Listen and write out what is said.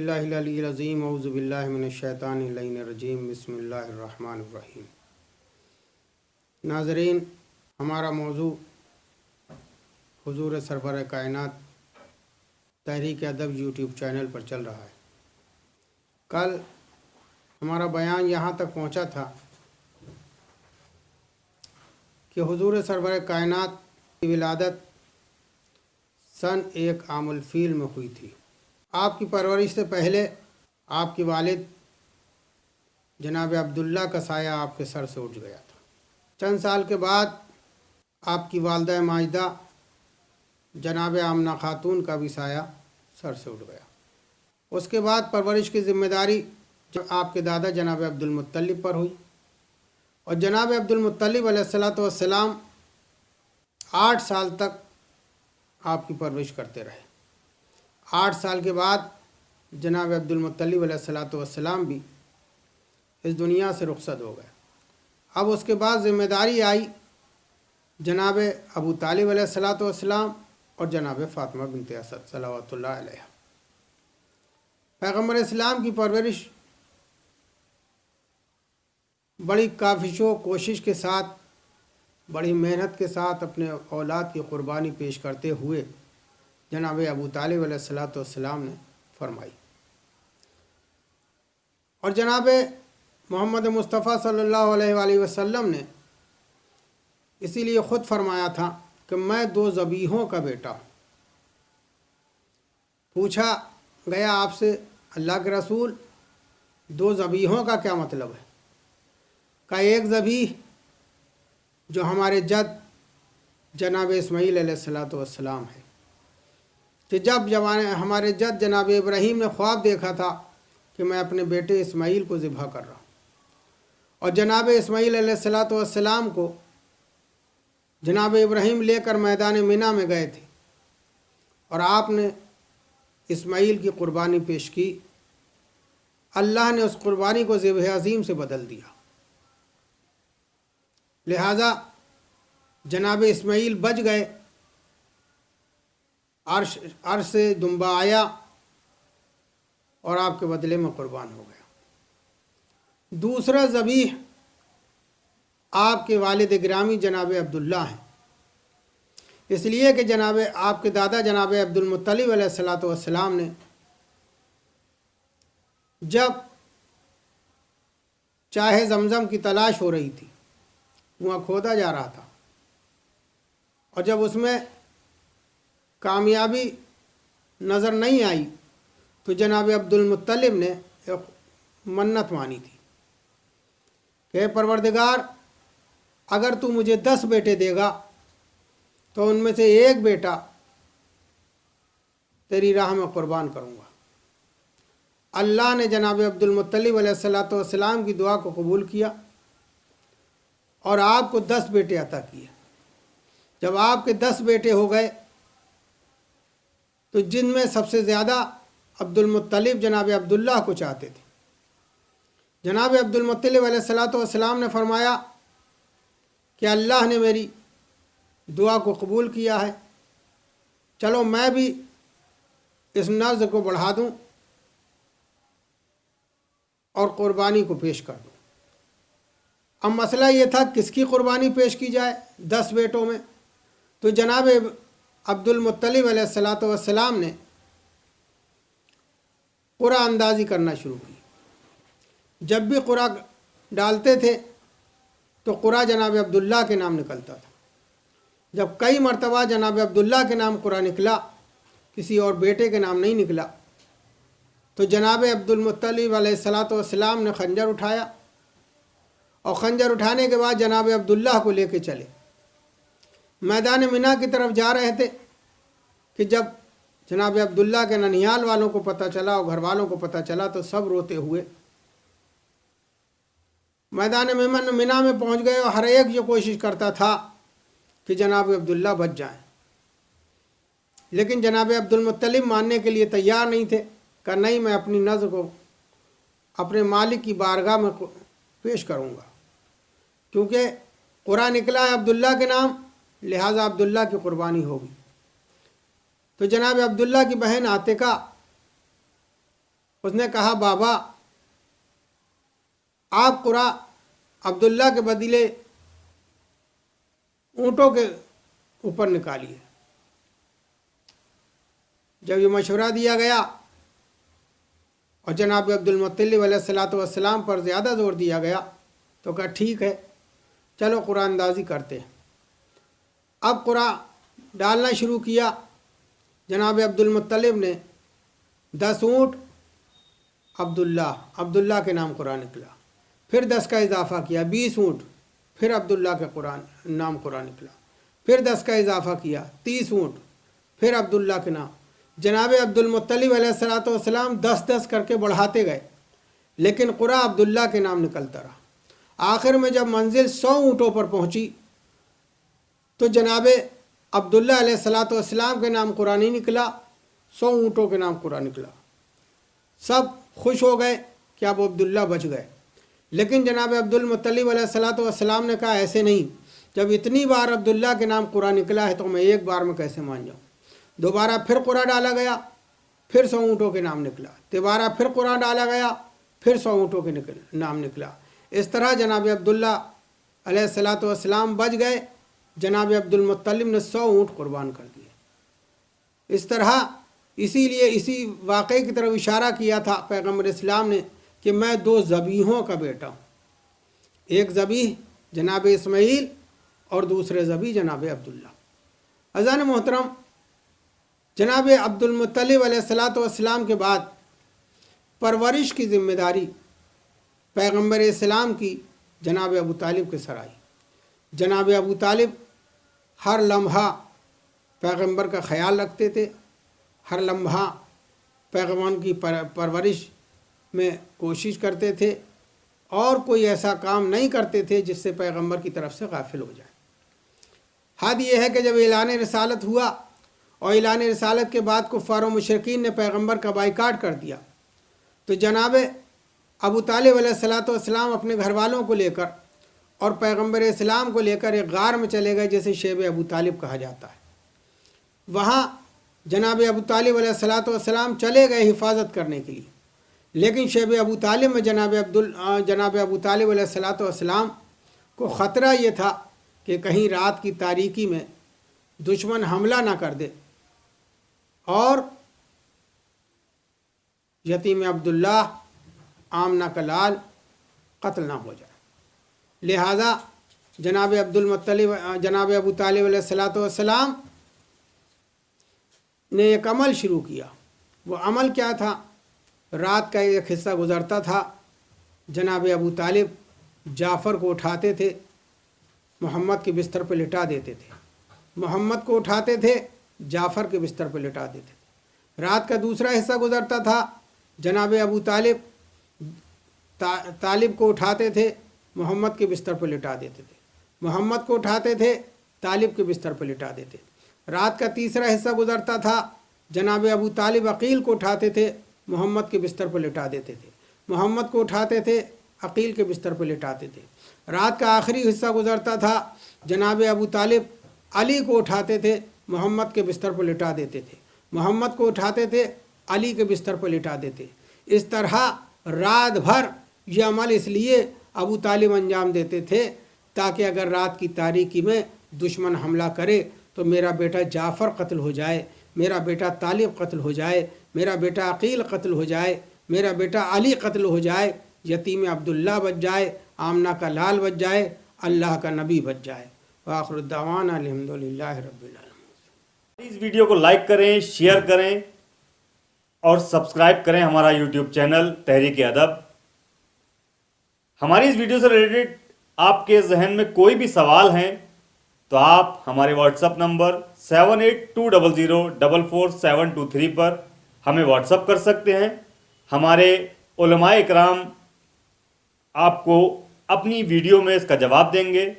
باللہ العلی العظیم اعوذ باللہ من الشیطان اللعین الرجیم بسم اللہ الرحمن الرحیم۔ ناظرین، ہمارا موضوع حضور سرور کائنات تحریک ادب یوٹیوب چینل پر چل رہا ہے۔ کل ہمارا بیان یہاں تک پہنچا تھا کہ حضور سرور کائنات کی ولادت سن 1 عام الفیل میں ہوئی تھی۔ آپ کی پرورش سے پہلے آپ کے والد جناب عبداللہ کا سایہ آپ کے سر سے اٹھ گیا تھا۔ چند سال کے بعد آپ کی والدہ ماجدہ جناب آمنہ خاتون کا بھی سایہ سر سے اٹھ گیا۔ اس کے بعد پرورش کی ذمہ داری آپ کے دادا جناب عبدالمطلب پر ہوئی، اور جناب عبدالمطلب علیہ السلام 8 سال تک آپ کی پرورش کرتے رہے۔ 8 سال کے بعد جناب عبدالمطلب علیہ السلام بھی اس دنیا سے رخصت ہو گئے۔ اب اس کے بعد ذمہ داری آئی جناب ابو طالب علیہ السلام اور جناب فاطمہ بنت اسد صلوات اللہ علیہ۔ پیغمبر اسلام کی پرورش بڑی کاوش و کوشش کے ساتھ، بڑی محنت کے ساتھ اپنے اولاد کی قربانی پیش کرتے ہوئے جناب ابو طالب علیہ السلام نے فرمائی، اور جناب محمد مصطفیٰ صلی اللہ علیہ وآلہ وسلم نے اسی لیے خود فرمایا تھا کہ میں 2 ذبیحوں کا بیٹا ہوں۔ پوچھا گیا آپ سے، اللہ کے رسول 2 ذبیحوں کا کیا مطلب ہے؟ کہ ایک ذبیح جو ہمارے جد جناب اسماعیل علیہ السلام ہے، کہ جب ہمارے جد جناب ابراہیم نے خواب دیکھا تھا کہ میں اپنے بیٹے اسماعیل کو ذبح کر رہا ہوں، اور جناب اسماعیل علیہ السلام کو جناب ابراہیم لے کر میدان مینا میں گئے تھے، اور آپ نے اسماعیل کی قربانی پیش کی۔ اللہ نے اس قربانی کو ذبح عظیم سے بدل دیا، لہذا جناب اسماعیل بچ گئے، عرش سے دمبا آیا اور آپ کے بدلے میں قربان ہو گیا۔ دوسرا ذبیح آپ کے والد گرامی جناب عبداللہ ہیں، اس لیے کہ جناب آپ کے دادا جناب عبدالمطلب علیہ السلام نے جب چاہے زمزم کی تلاش ہو رہی تھی، کنواں کھودا جا رہا تھا، اور جب اس میں کامیابی نظر نہیں آئی تو جناب عبدالمطلب نے ایک منت مانی تھی کہ اے پروردگار، اگر تو مجھے 10 بیٹے دے گا تو ان میں سے ایک بیٹا تیری راہ میں قربان کروں گا۔ اللہ نے جناب عبدالمطلب علیہ السلام کی دعا کو قبول کیا اور آپ کو 10 بیٹے عطا کیے۔ جب آپ کے 10 بیٹے ہو گئے تو جن میں سب سے زیادہ عبدالمطلب جناب عبداللہ کو چاہتے تھے، جناب عبدالمطلب علیہ السلام نے فرمایا کہ اللہ نے میری دعا کو قبول کیا ہے، چلو میں بھی اس نذر کو بڑھا دوں اور قربانی کو پیش کر دوں۔ اب مسئلہ یہ تھا کس کی قربانی پیش کی جائے 10 بیٹوں میں، تو جناب عبدالمطلب علیہ السلام نے قرعہ اندازی کرنا شروع کی۔ جب بھی قرعہ ڈالتے تھے تو قرعہ جناب عبداللہ کے نام نکلتا تھا۔ جب کئی مرتبہ جناب عبداللہ کے نام قرعہ نکلا، کسی اور بیٹے کے نام نہیں نکلا، تو جناب عبدالمطلب علیہ السلام نے خنجر اٹھایا، اور خنجر اٹھانے کے بعد جناب عبداللہ کو لے کے چلے میدان مینا کی طرف جا رہے تھے کہ جب جناب عبداللہ کے ننیال والوں کو پتہ چلا اور گھر والوں کو پتہ چلا تو سب روتے ہوئے میدان مینا میں پہنچ گئے، اور ہر ایک یہ کوشش کرتا تھا کہ جناب عبداللہ بچ جائیں، لیکن جناب عبدالمطلب ماننے کے لیے تیار نہیں تھے کہ نہیں، میں اپنی نذر کو اپنے مالک کی بارگاہ میں پیش کروں گا، کیونکہ قرعہ نکلا ہے عبداللہ کے نام، لہٰذا عبداللہ کی قربانی ہوگی۔ تو جناب عبداللہ کی بہن عاتقہ اس نے کہا بابا آپ قرآ عبداللہ کے بدلے اونٹوں کے اوپر نکالیے۔ جب یہ مشورہ دیا گیا اور جناب عبد المطلب علیہ الصلاۃ والسلام پر زیادہ زور دیا گیا تو کہا ٹھیک ہے چلو قرآن اندازی کرتے ہیں۔ اب قرآن ڈالنا شروع کیا۔ جناب عبد المطلب نے 10 اونٹ عبداللہ کے نام قرآن نکلا، پھر 10 کا اضافہ کیا 20 اونٹ، پھر عبداللہ کے نام قرآن نکلا، پھر 10 کا اضافہ کیا 30 اونٹ، پھر عبداللہ کے نام۔ جناب عبد المطلب علیہ الصلاۃ والسلام 10 کر کے بڑھاتے گئے، لیکن قرآن عبداللہ کے نام نکلتا رہا۔ آخر میں جب منزل 100 اونٹوں پر پہنچی تو جناب عبداللہ علیہ الصلاۃ والسلام کے نام قرآن ہی نکلا، 100 اونٹوں کے نام قرآن نکلا۔ سب خوش ہو گئے کہ اب عبداللہ بچ گئے، لیکن جناب عبد المطلب علیہ الصلاۃ والسلام نے کہا ایسے نہیں، جب اتنی بار عبداللہ کے نام قرآن نکلا ہے تو میں ایک بار میں کیسے مان جاؤں۔ دوبارہ پھر قرآن ڈالا گیا، پھر 100 اونٹوں کے نام نکلا، دوبارہ پھر قرآن ڈالا گیا، پھر 100 اونٹوں کے نام نکلا۔ اس طرح جناب عبداللہ علیہ الصلاۃ والسلام بچ گئے، جناب عبد المطلب نے 100 اونٹ قربان کر دیے۔ اس طرح اسی لیے اسی واقعے کی طرف اشارہ کیا تھا پیغمبر اسلام نے کہ میں 2 ذبیحوں کا بیٹا ہوں، ایک ذبیح جناب اسماعیل اور دوسرے ذبیح جناب عبداللہ۔ عزیزان محترم، جناب عبد المطلب علیہ الصلاۃ والسلام کے بعد پرورش کی ذمہ داری پیغمبر اسلام کی جناب ابو طالب کے سر آئی۔ جناب ابو طالب ہر لمحہ پیغمبر کا خیال رکھتے تھے، ہر لمحہ پیغمبر کی پرورش میں کوشش کرتے تھے، اور کوئی ایسا کام نہیں کرتے تھے جس سے پیغمبر کی طرف سے غافل ہو جائے۔ حد یہ ہے کہ جب اعلان رسالت ہوا اور اعلان رسالت کے بعد کفار و مشرکین نے پیغمبر کا بائیکاٹ کر دیا تو جناب ابو طالب علیہ الصلاۃ والسلام اپنے گھر والوں کو لے کر اور پیغمبر اسلام کو لے کر ایک غار میں چلے گئے جسے شیب ابو طالب کہا جاتا ہے۔ وہاں جناب ابو طالب علیہ الصلاۃ والسلام چلے گئے حفاظت کرنے کے لیے، لیکن شیب ابو طالب میں جناب ابو طالب علیہ الصلاۃ والسلام کو خطرہ یہ تھا کہ کہیں رات کی تاریکی میں دشمن حملہ نہ کر دے اور یتیم عبداللہ آمنہ کا لال قتل نہ ہو جائے۔ لہذا جناب ابو طالب علیہ الصلاۃ والسلام نے ایک عمل شروع کیا۔ وہ عمل کیا تھا؟ رات کا ایک حصہ گزرتا تھا، جناب ابو طالب جعفر کو اٹھاتے تھے، محمد کے بستر پہ لٹا دیتے تھے، محمد کو اٹھاتے تھے، جعفر کے بستر پہ لٹا دیتے تھے۔ رات کا دوسرا حصہ گزرتا تھا، جناب ابو طالب کو اٹھاتے تھے، محمد کے بستر پہ لٹا دیتے تھے، محمد کو اٹھاتے تھے، طالب کے بستر پہ لٹا دیتے۔ رات کا تیسرا حصہ گزرتا تھا، جناب ابو طالب عقیل کو اٹھاتے تھے، محمد کے بستر پہ لٹا دیتے تھے، محمد کو اٹھاتے تھے، عقیل کے بستر پہ لٹاتے تھے۔ رات کا آخری حصہ گزرتا تھا، جناب ابو طالب علی کو اٹھاتے تھے، محمد کے بستر پہ لٹا دیتے تھے، محمد کو اٹھاتے تھے، علی کے بستر پہ لٹا دیتے۔ اس طرح رات بھر یہ عمل اس لیے ابو طالب انجام دیتے تھے تاکہ اگر رات کی تاریکی میں دشمن حملہ کرے تو میرا بیٹا جعفر قتل ہو جائے، میرا بیٹا طالب قتل ہو جائے، میرا بیٹا عقیل قتل ہو جائے، میرا بیٹا علی قتل ہو جائے، یتیم عبداللہ بچ جائے، آمنہ کا لال بچ جائے، اللہ کا نبی بچ جائے۔ وآخر الدعوانا الحمدللہ رب العالمین۔ اس ویڈیو کو لائک کریں، شیئر کریں اور سبسکرائب کریں ہمارا یوٹیوب چینل تحریک ادب۔ ہماری اس ویڈیو سے ریلیٹڈ آپ کے ذہن میں کوئی بھی سوال ہیں تو آپ ہمارے واٹس ایپ نمبر 7820044723 پر ہمیں واٹس ایپ کر سکتے ہیں۔ ہمارے علماء اکرام آپ کو اپنی ویڈیو میں اس کا جواب دیں گے۔